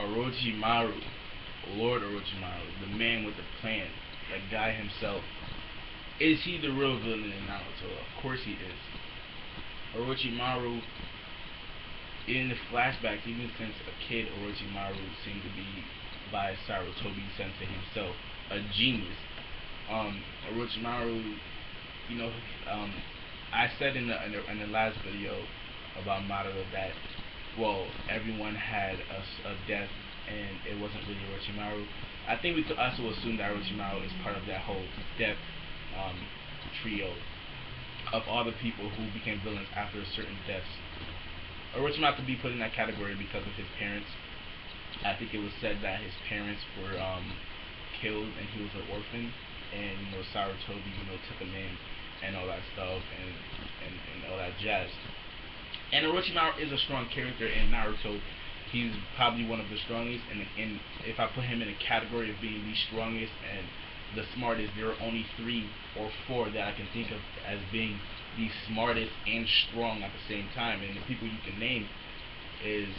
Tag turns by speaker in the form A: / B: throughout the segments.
A: Orochimaru, Lord Orochimaru, the man with the plan, that guy himself. Is he the real villain in Naruto? Of course he is. Orochimaru, in the flashbacks, even since a kid, Orochimaru seemed to be, by Sarutobi Sensei himself, a genius. Orochimaru, you know, I said in the last video about Madara that, well, everyone had a death and it wasn't really Orochimaru. I think we could also assume that Orochimaru is part of that whole death trio of all the people who became villains after certain deaths. Orochimaru could be put in that category because of his parents. I think it was said that his parents were killed and he was an orphan, and Sarutobi took him in and all that stuff and all that jazz. And Orochimaru is a strong character in Naruto. He's probably one of the strongest, and if I put him in a category of being the strongest and the smartest, there are only 3 or 4 that I can think of as being the smartest and strong at the same time. And the people you can name is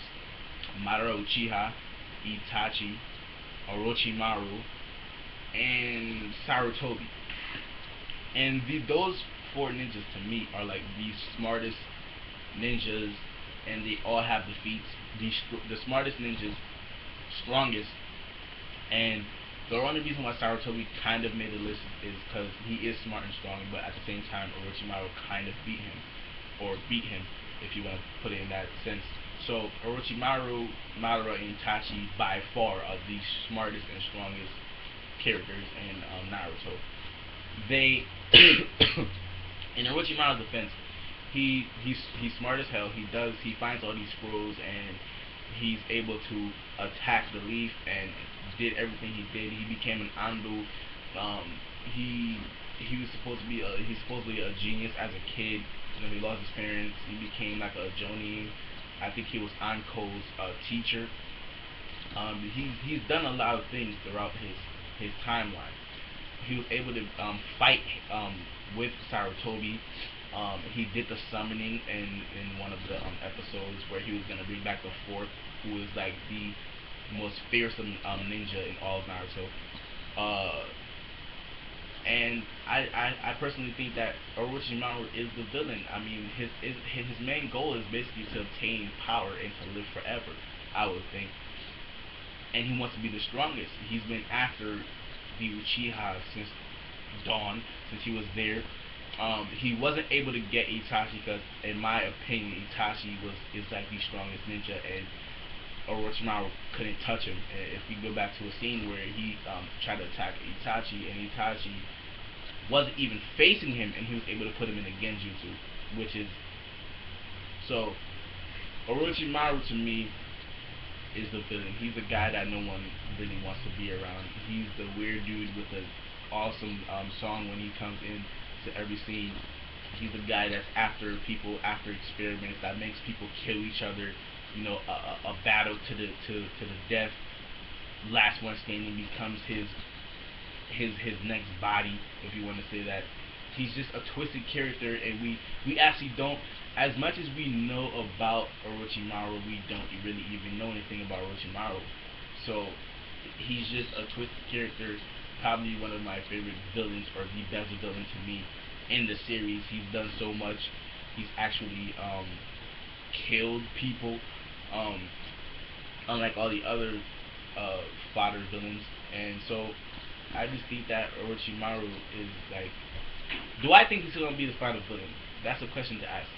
A: Madara Uchiha, Itachi, Orochimaru, and Sarutobi. And those 4 ninjas to me are like the smartest ninjas, and they all have the feats. The smartest ninjas, strongest, and the only reason why Sarutobi kind of made the list is because he is smart and strong, but at the same time Orochimaru kind of beat him if you want to put it in that sense. So Orochimaru, Madara, and Itachi by far are the smartest and strongest characters in Naruto. They in Orochimaru's defense, he's smart as hell. He finds all these scrolls and he's able to attack the leaf and did everything he did. He became an Ando. He was he's supposedly a genius as a kid. He lost his parents. He became like a Jonin. I think he was Anko's teacher. He's done a lot of things throughout his timeline. He was able to fight with Sarutobi. He did the summoning in one of the episodes where he was gonna bring back the 4th, who is like the most fearsome ninja in all of Naruto. And I personally think that Orochimaru is the villain. I mean, his main goal is basically to obtain power and to live forever, I would think. And he wants to be the strongest. He's been after the Uchiha since dawn, since he was there. He wasn't able to get Itachi because, in my opinion, Itachi is like the strongest ninja, and Orochimaru couldn't touch him. And if we go back to a scene where he tried to attack Itachi, and Itachi wasn't even facing him, and he was able to put him in a genjutsu, which is so. Orochimaru to me is the villain. He's the guy that no one really wants to be around. He's the weird dude with the awesome song when he comes in to every scene. He's the guy that's after people, after experiments, that makes people kill each other. A battle to the death. Last one standing becomes his next body, if you want to say that. He's just a twisted character, and we actually don't, as much as we know about Orochimaru, we don't really even know anything about Orochimaru. So he's just a twisted character, probably one of my favorite villains, or the best villain to me in the series. He's done so much. He's actually killed people, unlike all the other fodder villains. And so I just think that Orochimaru is like, do I think he's gonna be the final villain? That's a question to ask.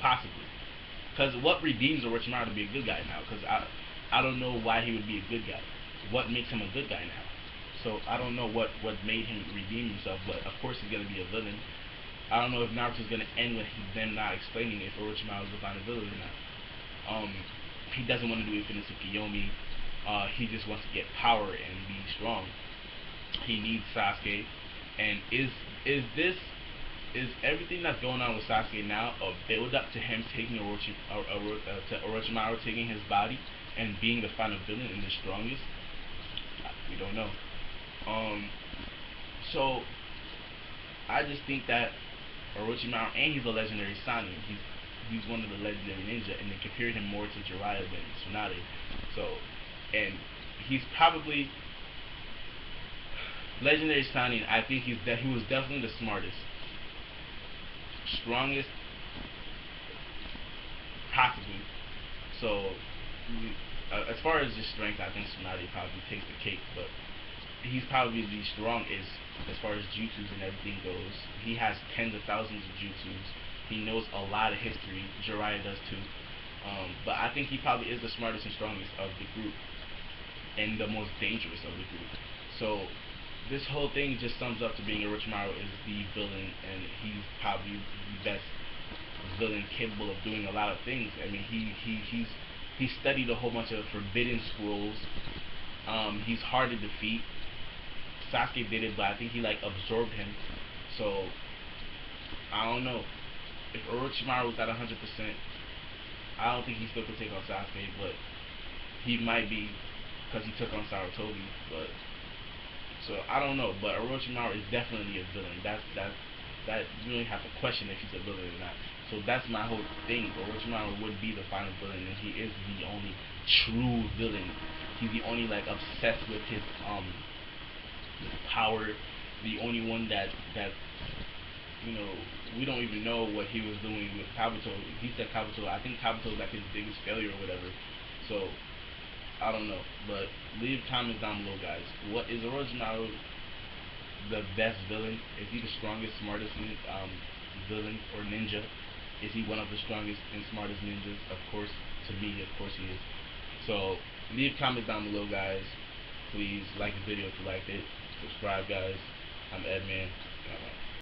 A: Possibly, because what redeems Orochimaru to be a good guy now? Because I don't know why he would be a good guy. What makes him a good guy now? So I don't know what made him redeem himself, but of course he's gonna be a villain. I don't know if Naruto's gonna end with them not explaining if Orochimaru is the final villain or not. He doesn't want to do Infinite Tsukuyomi. He just wants to get power and be strong. He needs Sasuke. And is everything that's going on with Sasuke now a build up to him taking Orochimaru taking his body and being the final villain and the strongest? We don't know. So I just think that Orochimaru, and he's a legendary Sanin. he's one of the legendary ninja, and they compared him more to Jiraiya than Tsunade. So, and he's probably legendary signing. I think he was definitely the smartest, strongest, possibly. So, as far as just strength, I think Tsunade probably takes the cake, but he's probably the strongest as far as jutsus and everything goes. He has tens of thousands of jutsus. He knows a lot of history. Jiraiya does too. But I think he probably is the smartest and strongest of the group, and the most dangerous of the group. So this whole thing just sums up to being Orochimaru is the villain, and he's probably the best villain capable of doing a lot of things. I mean, he studied a whole bunch of forbidden scrolls. He's hard to defeat. Sasuke did it, but I think he like absorbed him. So I don't know if Orochimaru was at 100%. I don't think he still could take on Sasuke, but he might be because he took on Sarutobi. But so I don't know. But Orochimaru is definitely a villain. That you don't even have to question if he's a villain or not. So that's my whole thing. Orochimaru would be the final villain, and he is the only true villain. He's the only like obsessed with his power. The only one that you know, we don't even know what he was doing with Kabuto. He said Kabuto. I think Kabuto is like his biggest failure or whatever. So I don't know. But leave comments down below, guys. What is Orochimaru the best villain? Is he the strongest, smartest villain or ninja? Is he one of the strongest and smartest ninjas? Of course, to me, of course he is. So leave comments down below, guys. Please like the video if you liked it. Subscribe, guys. I'm Edman. Bye-bye.